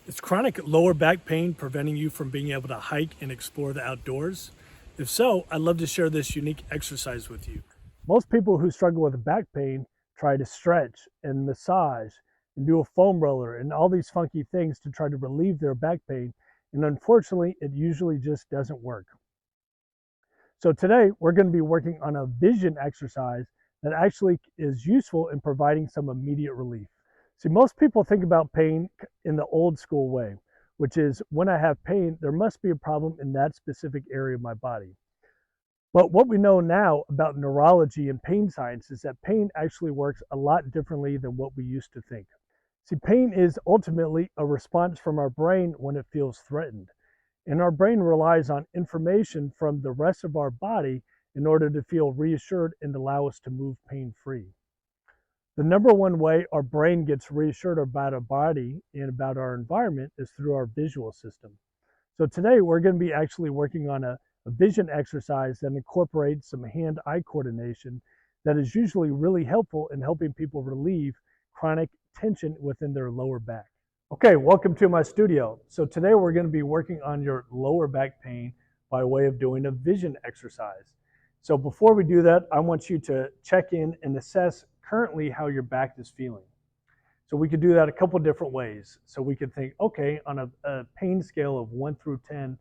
Is chronic lower back pain preventing you from being able to hike and explore the outdoors? If so, I'd love to share this unique exercise with you. Most people who struggle with back pain try to stretch and massage and do a foam roller and all these funky things to try to relieve their back pain. And unfortunately, it usually just doesn't work. So today we're going to be working on a vision exercise that actually is useful in providing some immediate relief. See, most people think about pain in the old school way, which is when I have pain, there must be a problem in that specific area of my body. But what we know now about neurology and pain science is that pain actually works a lot differently than what we used to think. See, pain is ultimately a response from our brain when it feels threatened. And our brain relies on information from the rest of our body in order to feel reassured and allow us to move pain free. The number one way our brain gets reassured about our body and about our environment is through our visual system. So today we're going to be actually working on a vision exercise that incorporates some hand-eye coordination that is usually really helpful in helping people relieve chronic tension within their lower back. Okay, welcome to my studio. So today we're going to be working on your lower back pain by way of doing a vision exercise. So before we do that, I want you to check in and assess currently how your back is feeling. So we could do that a couple different ways. So we could think, okay, on a pain scale of 1 through 10,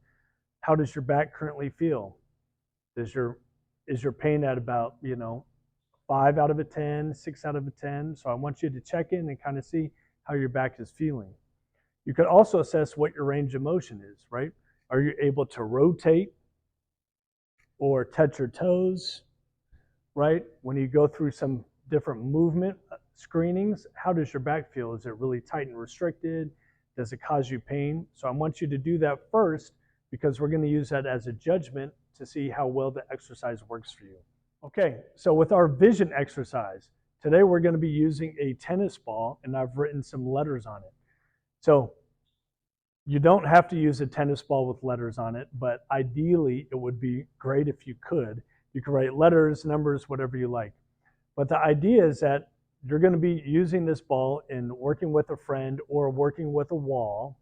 how does your back currently feel? Is your pain at about, 5 out of a 10, 6 out of a 10? So I want you to check in and kind of see how your back is feeling. You could also assess what your range of motion is, right? Are you able to rotate or touch your toes, right? When you go through some different movement screenings, how does your back feel? Is it really tight and restricted? Does it cause you pain? So I want you to do that first because we're going to use that as a judgment to see how well the exercise works for you. Okay, so with our vision exercise, today we're going to be using a tennis ball and I've written some letters on it. So you don't have to use a tennis ball with letters on it, but ideally it would be great if you could. You could write letters, numbers, whatever you like. But the idea is that you're going to be using this ball and working with a friend or working with a wall.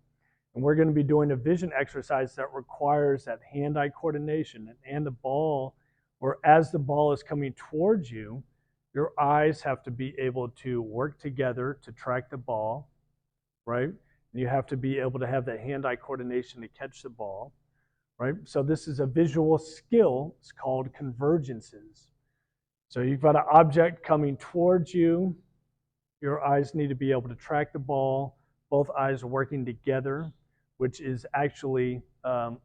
And we're going to be doing a vision exercise that requires that hand-eye coordination. And the ball, or as the ball is coming towards you, your eyes have to be able to work together to track the ball, right? You have to be able to have that hand-eye coordination to catch the ball, right? So this is a visual skill. It's called convergences. So you've got an object coming towards you. Your eyes need to be able to track the ball. Both eyes are working together, which is actually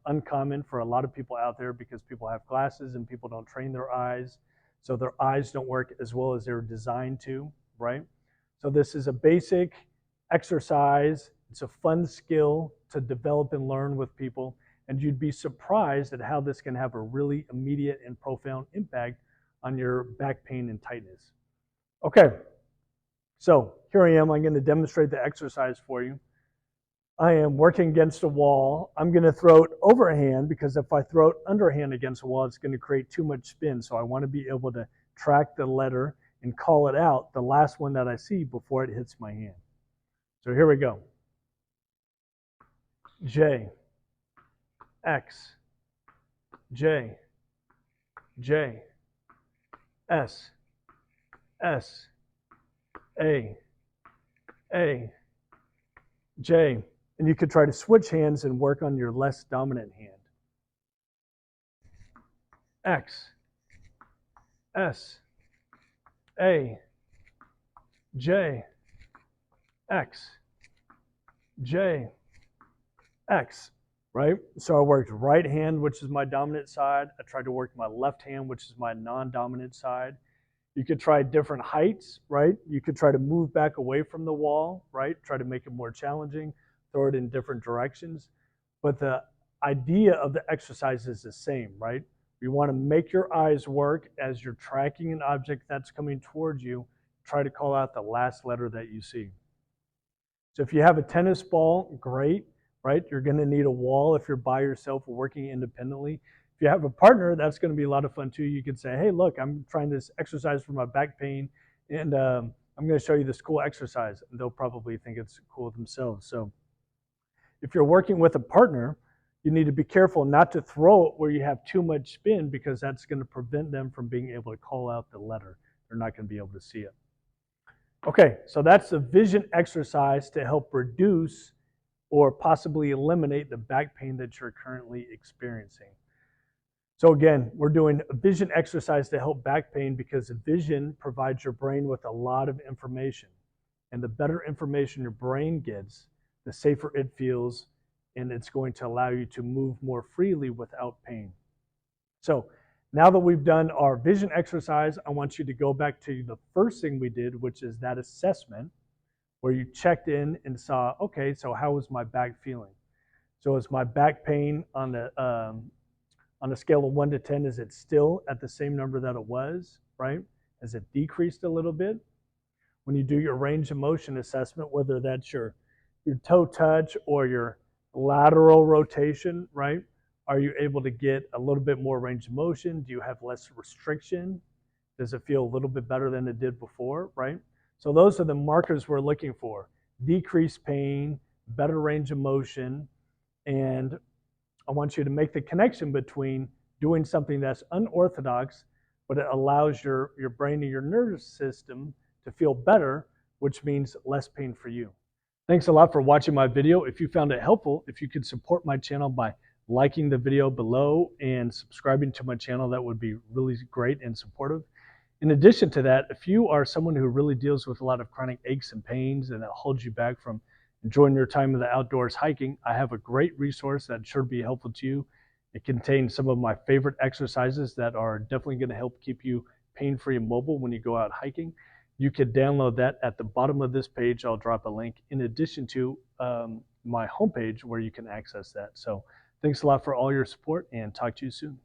uncommon for a lot of people out there because people have glasses and people don't train their eyes. So their eyes don't work as well as they're designed to, right? So this is a basic exercise. It's a fun skill to develop and learn with people. And you'd be surprised at how this can have a really immediate and profound impact on your back pain and tightness. Okay, so here I am. I'm going to demonstrate the exercise for you. I am working against a wall. I'm going to throw it overhand because if I throw it underhand against a wall, it's going to create too much spin. So I want to be able to track the letter and call it out, the last one that I see before it hits my hand. So here we go. J, X, J, J, S, S, A, J. And you could try to switch hands and work on your less dominant hand. X, S, A, J, X, J, X, right? So I worked right hand, which is my dominant side. I tried to work my left hand, which is my non-dominant side. You could try different heights, right? You could try to move back away from the wall, right? Try to make it more challenging, throw it in different directions. But the idea of the exercise is the same, right? You want to make your eyes work as you're tracking an object that's coming towards you. Try to call out the last letter that you see. So if you have a tennis ball, great, right? You're going to need a wall if you're by yourself or working independently. If you have a partner, that's going to be a lot of fun too. You could say, hey, look, I'm trying this exercise for my back pain, and I'm going to show you this cool exercise. And they'll probably think it's cool themselves. So If you're working with a partner, you need to be careful not to throw it where you have too much spin, because that's going to prevent them from being able to call out the letter. They're not going to be able to see it. Okay, so that's the vision exercise to help reduce or possibly eliminate the back pain that you're currently experiencing. So again, we're doing a vision exercise to help back pain because vision provides your brain with a lot of information. And the better information your brain gets, the safer it feels, and it's going to allow you to move more freely without pain. So now that we've done our vision exercise, I want you to go back to the first thing we did, which is that assessment where you checked in and saw, okay, so how was my back feeling? So is my back pain on a scale of 1 to 10, is it still at the same number that it was, right? Has it decreased a little bit? When you do your range of motion assessment, whether that's your toe touch or your lateral rotation, right? Are you able to get a little bit more range of motion? Do you have less restriction? Does it feel a little bit better than it did before, right? So those are the markers we're looking for. Decreased pain, better range of motion, and I want you to make the connection between doing something that's unorthodox, but it allows your brain and your nervous system to feel better, which means less pain for you. Thanks a lot for watching my video. If you found it helpful, if you could support my channel by liking the video below and subscribing to my channel, that would be really great and supportive. In addition to that, if you are someone who really deals with a lot of chronic aches and pains and that holds you back from enjoying your time in the outdoors hiking, I have a great resource that should be helpful to you. It contains some of my favorite exercises that are definitely going to help keep you pain-free and mobile when you go out hiking. You could download that at the bottom of this page. I'll drop a link in addition to my homepage where you can access that. So thanks a lot for all your support and talk to you soon.